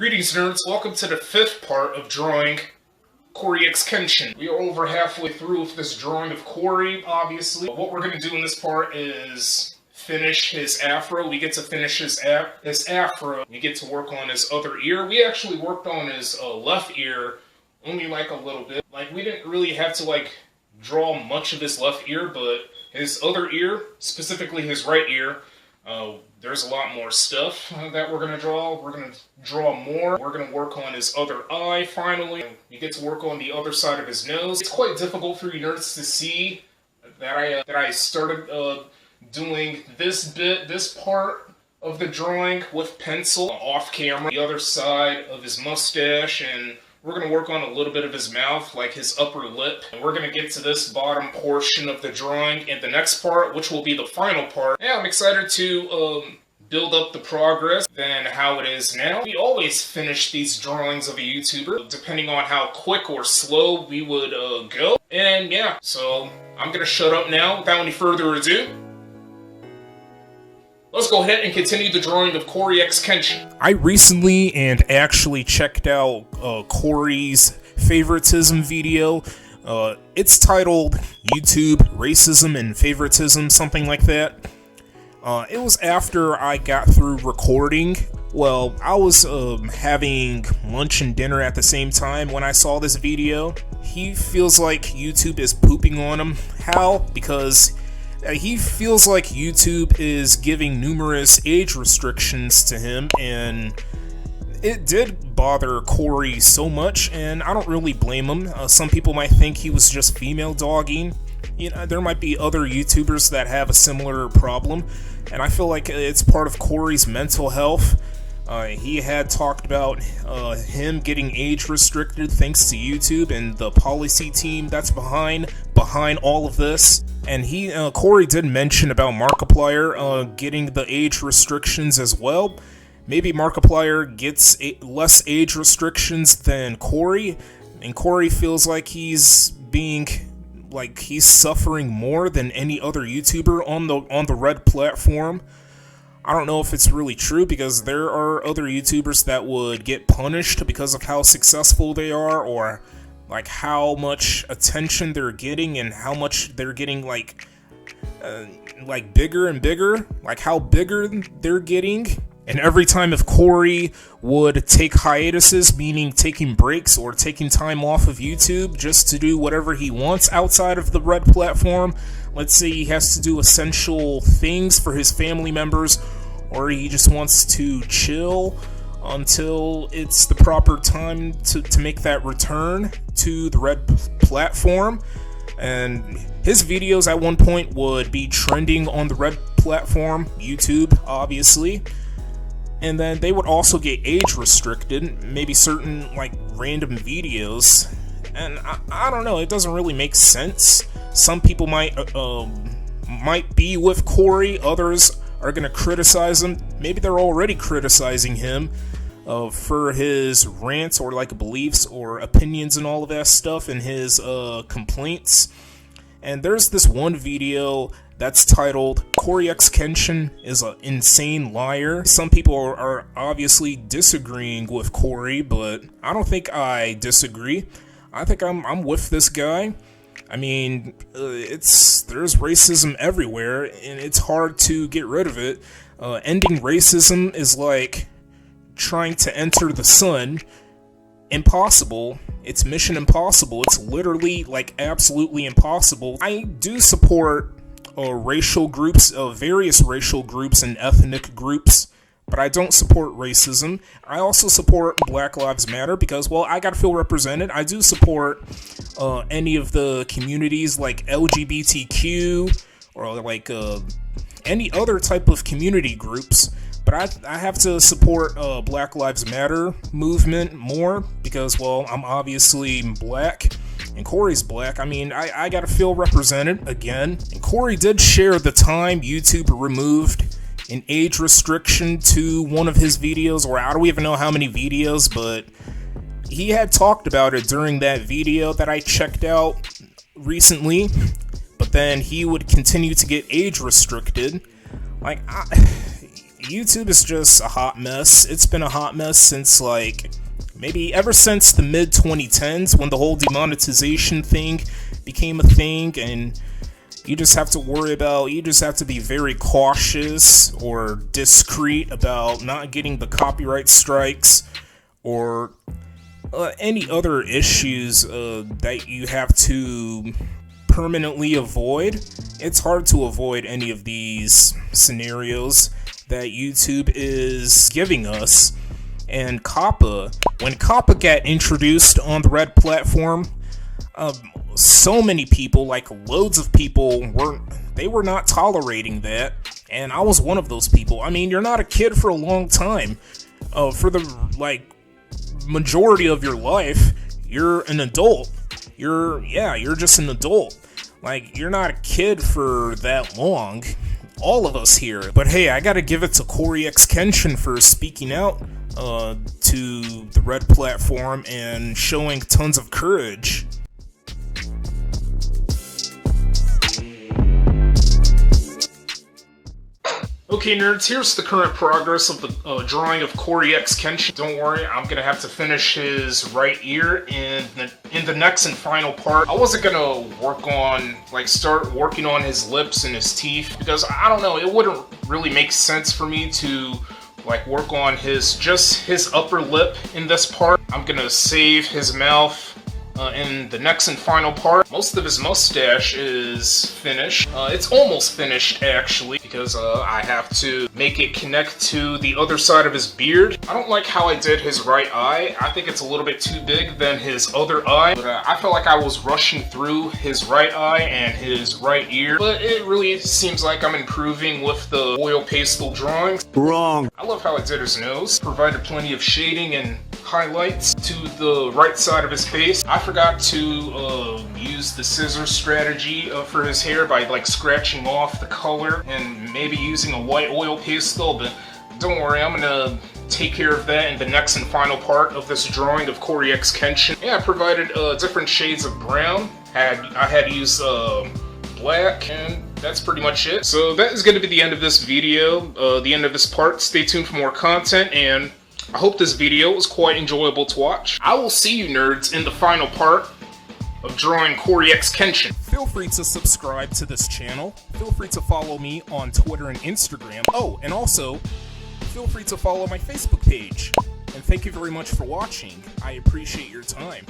Greetings, nerds. Welcome to the fifth part of drawing Cory X Kenshin. We are over halfway through with this drawing of Cory, obviously. What we're going to do in this part is finish his afro. We get to finish his afro. We get to work on his other ear. We actually worked on his left ear only like a little bit. Like, we didn't really have to draw much of his left ear, but his other ear, specifically his right ear, there's a lot more stuff that we're going to draw. We're going to draw more. We're going to work on his other eye, finally. You get to work on the other side of his nose. It's quite difficult for you nerds to see that I started doing this part of the drawing with pencil off camera. The other side of his mustache, and we're going to work on a little bit of his mouth, like his upper lip. And we're going to get to this bottom portion of the drawing in the next part, which will be the final part. Yeah, I'm excited to build up the progress than how it is now. We always finish these drawings of a YouTuber, depending on how quick or slow we would go. And yeah, so I'm going to shut up now without any further ado. Let's go ahead and continue the drawing of Cory X Kenshin. I recently and actually checked out Cory's favoritism video. It's titled YouTube Racism and Favoritism, something like that. It was after I got through recording. Well, I was having lunch and dinner at the same time when I saw this video. He feels like YouTube is pooping on him. How? Because he feels like YouTube is giving numerous age restrictions to him, and it did bother Cory so much, and I don't really blame him. Some people might think he was just female dogging. You know, there might be other YouTubers that have a similar problem, and I feel like it's part of Cory's mental health. He had talked about him getting age restricted thanks to YouTube and the policy team that's behind all of this. And Cory did mention about Markiplier getting the age restrictions as well. Maybe Markiplier gets less age restrictions than Cory, and Cory feels like he's suffering more than any other YouTuber on the Red platform. I don't know if it's really true, because there are other YouTubers that would get punished because of how successful they are, or like how much attention they're getting and how much they're getting bigger and bigger, like how bigger they're getting. And every time if Cory would take hiatuses, meaning taking breaks or taking time off of YouTube just to do whatever he wants outside of the Red platform, let's say he has to do essential things for his family members, or he just wants to chill until it's the proper time to make that return to the Red platform. And his videos at one point would be trending on the Red platform, YouTube, obviously. And then they would also get age restricted, maybe certain random videos. And I don't know, it doesn't really make sense. Some people might be with Cory, others are gonna criticize him. Maybe they're already criticizing him for his rants or beliefs or opinions and all of that stuff, and his complaints. And there's this one video that's titled Cory X Kenshin is an insane liar. Some people are obviously disagreeing with Cory, but I don't think I disagree. I think I'm with this guy. I mean, there's racism everywhere, and it's hard to get rid of it. Ending racism is like trying to enter the sun. Impossible. It's mission impossible. It's literally absolutely impossible. I do support racial groups, various racial groups and ethnic groups, but I don't support racism. I also support Black Lives Matter because, well, I gotta feel represented. I do support any of the communities like LGBTQ or any other type of community groups, but I have to support Black Lives Matter movement more because, well, I'm obviously black. And Cory's black. I mean, I gotta feel represented again. And Cory did share the time YouTube removed an age restriction to one of his videos, or I don't even know how many videos, but he had talked about it during that video that I checked out recently. But then he would continue to get age restricted. YouTube is just a hot mess. It's been a hot mess since, like, maybe ever since the mid-2010s, when the whole demonetization thing became a thing, and you just have to be very cautious or discreet about not getting the copyright strikes or any other issues that you have to permanently avoid. It's hard to avoid any of these scenarios that YouTube is giving us. And COPPA, when COPPA got introduced on the Red platform, so many people, like loads of people, were not tolerating that, and I was one of those people. I mean, you're not a kid for a long time. For the, like, majority of your life, you're an adult. You're just an adult. Like, you're not a kid for that long. All of us here. But hey, I gotta give it to Cory X Kenshin for speaking out to the Red platform and showing tons of courage. Okay, nerds, here's the current progress of the drawing of Cory X Kenshin. Don't worry, I'm gonna have to finish his right ear in the next and final part. I wasn't gonna start working on his lips and his teeth, because I don't know, it wouldn't really make sense for me to work on just his upper lip in this part. I'm gonna save his mouth in the next and final part. Most of his mustache is finished. It's almost finished, actually, because I have to make it connect to the other side of his beard. I don't like how I did his right eye. I think it's a little bit too big than his other eye, but I felt like I was rushing through his right eye and his right ear. But it really seems like I'm improving with the oil pastel drawings. Wrong. I love how I did his nose. Provided plenty of shading and highlights to the right side of his face. I forgot to use the scissors strategy for his hair by scratching off the color and maybe using a white oil pastel, but don't worry, I'm gonna take care of that in the next and final part of this drawing of Cory X Kenshin. Yeah, I provided different shades of brown. I had used black, and that's pretty much it. So that is going to be the end of this video, the end of this part. Stay tuned for more content, and I hope this video was quite enjoyable to watch. I will see you nerds in the final part of drawing Cory X Kenshin. Feel free to subscribe to this channel. Feel free to follow me on Twitter and Instagram. Oh, and also, feel free to follow my Facebook page. And thank you very much for watching. I appreciate your time.